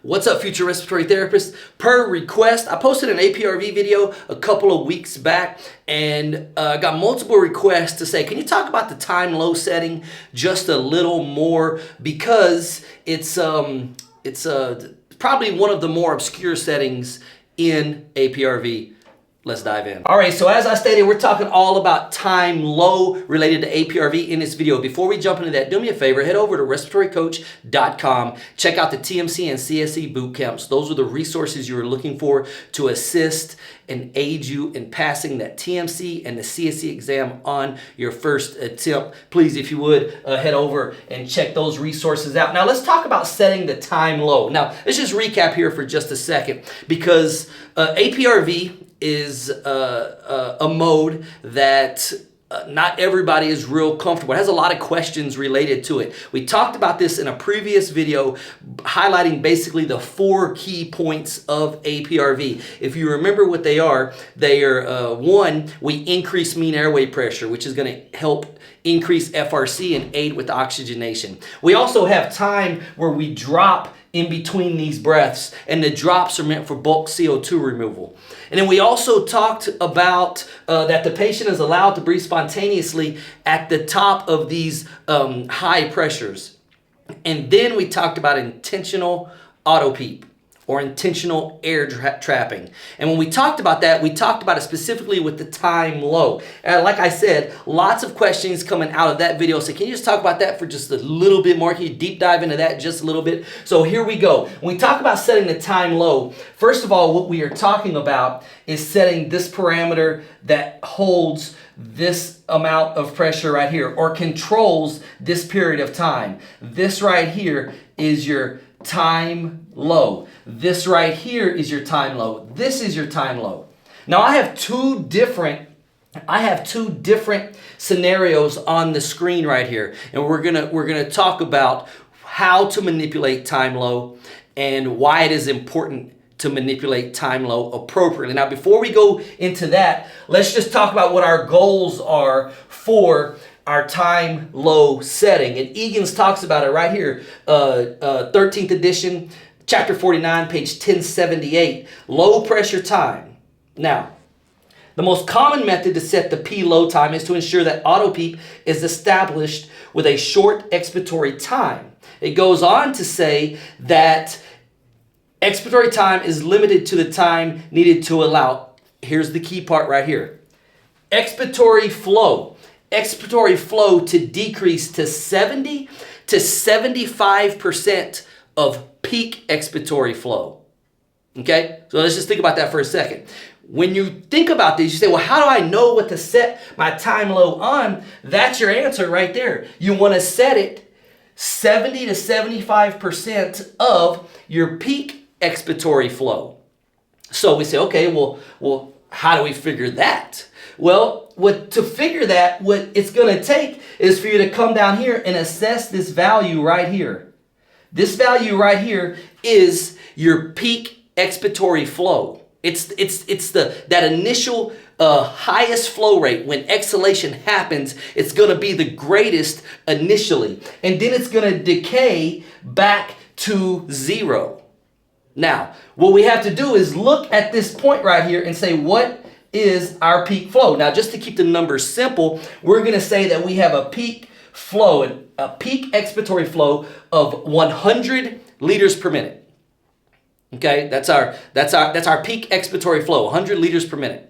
What's up, future respiratory therapists? Per request, I posted an APRV video a couple of weeks back and got multiple requests to say, can you talk about the time low setting just a little more? Because it's probably one of the more obscure settings in APRV. Let's dive in. All right, so as I stated, we're talking all about time low related to APRV in this video. Before we jump into that, do me a favor, head over to respiratorycoach.com. Check out the TMC and CSE boot camps. Those are the resources you are looking for to assist and aid you in passing that TMC and the CSE exam on your first attempt. Please, if you would, head over and check those resources out. Now, let's talk about setting the time low. Now, let's just recap here for just a second, because APRV is a mode that not everybody is real comfortable. It has a lot of questions related to it. We talked about this in a previous video, highlighting basically the 4 key points of APRV. If you remember what they are 1, we increase mean airway pressure, which is going to help increase FRC and aid with oxygenation. We also have time where we drop in between these breaths, and the drops are meant for bulk CO2 removal. And then we also talked about that the patient is allowed to breathe spontaneously at the top of these high pressures. And then we talked about intentional auto PEEP, or intentional air trapping. And when we talked about that, we talked about it specifically with the time low. Like I said, lots of questions coming out of that video. So can you just talk about that for just a little bit more? Can you deep dive into that just a little bit? So here we go. When we talk about setting the time low, first of all, what we are talking about is setting this parameter that holds this amount of pressure right here, or controls this period of time. This right here is your time low. This right here is your time low. This is your time low. Now I have two different scenarios on the screen right here, and we're gonna talk about how to manipulate time low and why it is important to manipulate time low appropriately. Now, before we go into that, let's just talk about what our goals are for our time low setting. And Egan's talks about it right here, 13th edition, chapter 49, page 1078, low pressure time. Now, the most common method to set the P low time is to ensure that auto PEEP is established with a short expiratory time. It goes on to say that expiratory time is limited to the time needed to allow, here's the key part right here, expiratory flow to decrease to 70 to 75% of peak expiratory flow. Okay, so let's just think about that for a second. When you think about this, you say, well, how do I know what to set my time low on? That's your answer right there. You want to set it 70 to 75% of your peak expiratory flow. So we say, okay, well, how do we figure that? Well, to figure that, what it's going to take is for you to come down here and assess this value right here. This value right here is your peak expiratory flow. It's that initial highest flow rate. When exhalation happens, it's going to be the greatest initially, and then it's going to decay back to 0. Now, what we have to do is look at this point right here and say, what is our peak flow? Now, just to keep the numbers simple, we're going to say that we have a peak flow, a peak expiratory flow of 100 liters per minute. Okay, that's our peak expiratory flow, 100 liters per minute.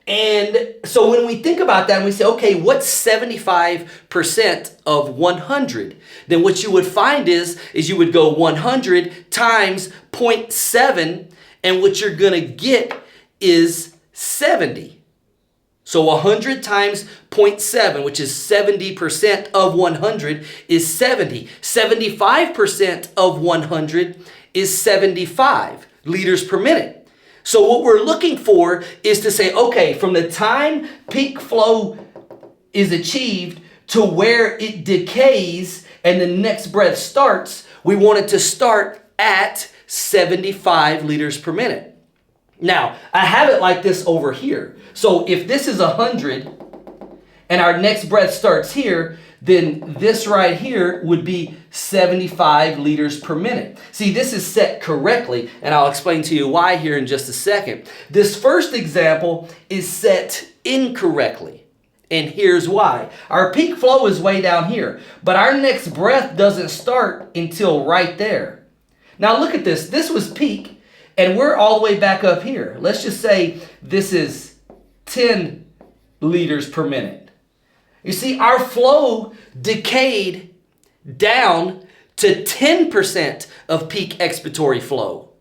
And so when we think about that and we say, okay, what's 75% of 100? Then what you would find is you would go 100 times 0.7, and what you're going to get is 70. So 100 times 0.7, which is 70% of 100, is 70. 75% of 100 is 75 liters per minute. So what we're looking for is to say, okay, from the time peak flow is achieved to where it decays and the next breath starts, we want it to start at 75 liters per minute. Now, I have it like this over here. So if this is 100 and our next breath starts here, then this right here would be 75 liters per minute. See, this is set correctly, and I'll explain to you why here in just a second. This first example is set incorrectly, and here's why. Our peak flow is way down here, but our next breath doesn't start until right there. Now look at this. This was peak, and we're all the way back up here. Let's just say this is 10 liters per minute. You see, our flow decayed down to 10% of peak expiratory flow.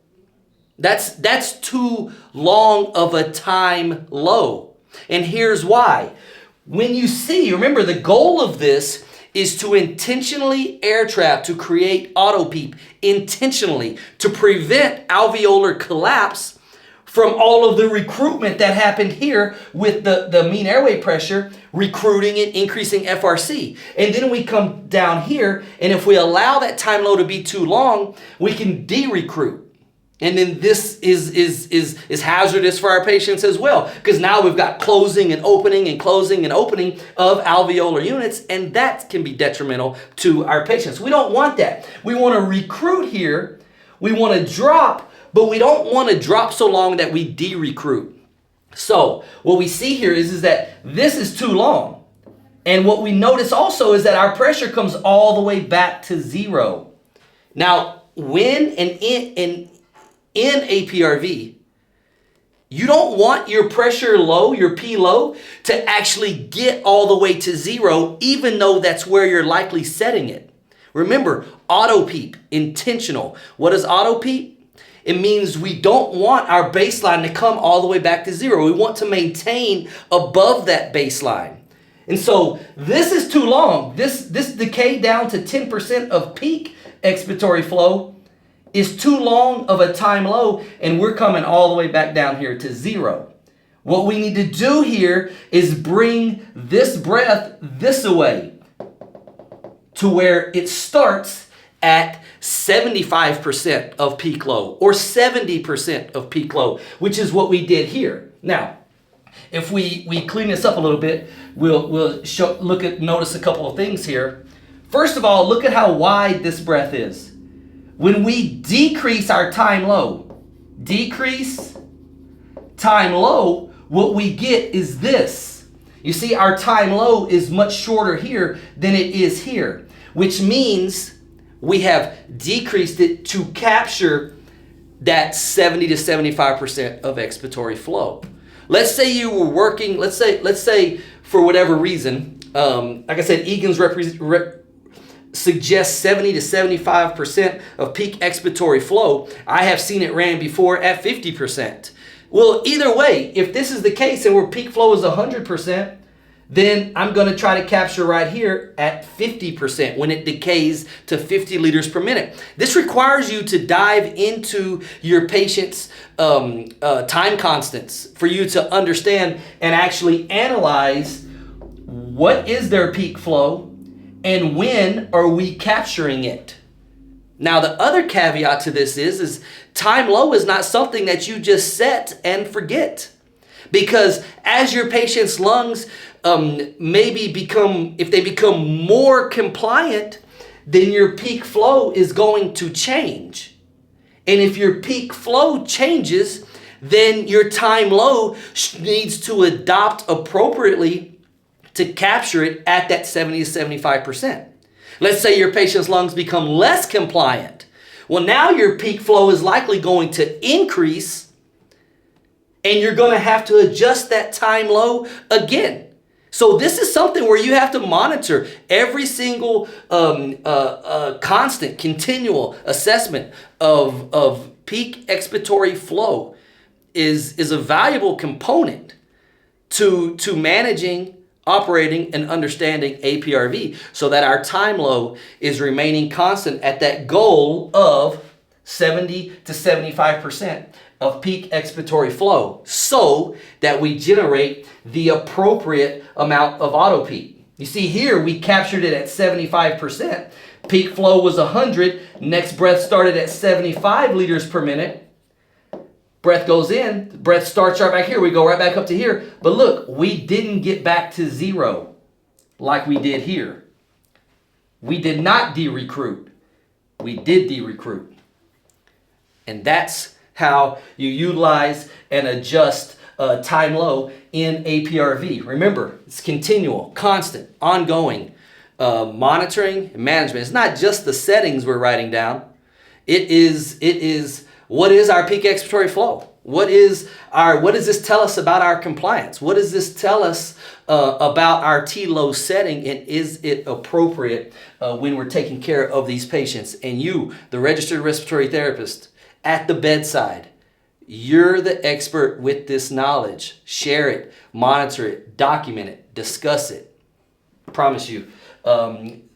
That's too long of a time low. And here's why. When you see, remember the goal of this is to intentionally air trap, to create auto PEEP, intentionally, to prevent alveolar collapse from all of the recruitment that happened here with the mean airway pressure, recruiting and increasing FRC. And then we come down here, and if we allow that time low to be too long, we can de-recruit. And then this is hazardous for our patients as well, because now we've got closing and opening and closing and opening of alveolar units, and that can be detrimental to our patients. We don't want that. We want to recruit here, we want to drop, but we don't want to drop so long that we de-recruit. So what we see here is that this is too long. And what we notice also is that our pressure comes all the way back to zero. Now, when in APRV, you don't want your pressure low, your P low, to actually get all the way to zero, even though that's where you're likely setting it. Remember, auto PEEP, intentional. What is auto PEEP? It means we don't want our baseline to come all the way back to zero. We want to maintain above that baseline. And so this is too long. This decay down to 10% of peak expiratory flow is too long of a time low, and we're coming all the way back down here to zero. What we need to do here is bring this breath this way to where it starts at 75% of peak low or 70% of peak low, which is what we did here. Now, if we clean this up a little bit, we'll notice a couple of things here. First of all, look at how wide this breath is. When we decrease our time low, what we get is this. You see, our time low is much shorter here than it is here, which means we have decreased it to capture that 70 to 75% of expiratory flow. Let's say you were working, let's say for whatever reason, like I said, Egan's suggests 70 to 75% of peak expiratory flow. I have seen it ran before at 50%. Well, either way, if this is the case and where peak flow is 100%, then I'm going to try to capture right here at 50% when it decays to 50 liters per minute. This requires you to dive into your patient's time constants for you to understand and actually analyze what is their peak flow and when are we capturing it. Now, the other caveat to this is time low is not something that you just set and forget. Because as your patient's lungs if they become more compliant, then your peak flow is going to change. And if your peak flow changes, then your time low needs to adopt appropriately to capture it at that 70 to 75%. Let's say your patient's lungs become less compliant. Well, now your peak flow is likely going to increase, and you're going to have to adjust that time low again. So this is something where you have to monitor every single constant, continual assessment of peak expiratory flow is a valuable component to managing, operating, and understanding APRV so that our time low is remaining constant at that goal of 70 to 75% of peak expiratory flow so that we generate the appropriate amount of auto PEEP. You see here, we captured it at 75%. Peak flow was 100. Next breath started at 75 liters per minute. Breath goes in, breath starts right back here. We go right back up to here. But look, we didn't get back to zero like we did here. We did not de-recruit. We did de-recruit. And that's how you utilize and adjust time low in APRV. Remember, it's continual, constant, ongoing monitoring and management. It's not just the settings we're writing down. It is what is our peak expiratory flow? What does this tell us about our compliance? What does this tell us about our T-low setting, and is it appropriate when we're taking care of these patients? And you, the registered respiratory therapist at the bedside, you're the expert with this knowledge. Share it, monitor it, document it, discuss it. I promise you,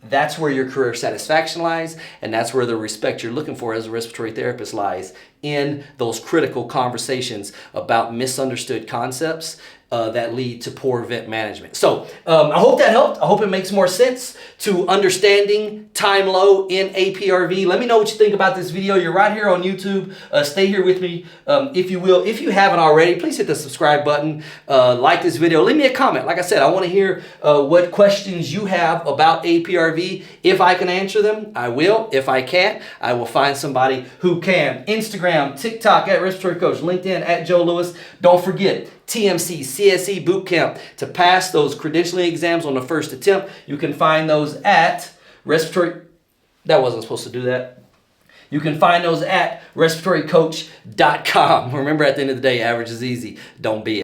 that's where your career satisfaction lies, and that's where the respect you're looking for as a respiratory therapist lies, in those critical conversations about misunderstood concepts that lead to poor vent management. So I hope that helped. I hope it makes more sense to understanding time low in APRV. Let me know what you think about this video. You're right here on YouTube. Stay here with me if you will. If you haven't already, please hit the subscribe button. Like this video. Leave me a comment. Like I said, I want to hear what questions you have about APRV. If I can answer them, I will. If I can't, I will find somebody who can. Instagram, TikTok at Respiratory Coach, LinkedIn at Joe Lewis. Don't forget, TMC, CSE Bootcamp to pass those credentialing exams on the first attempt. You can find those at Respiratory... That wasn't supposed to do that. You can find those at respiratorycoach.com. Remember, at the end of the day, average is easy. Don't be it.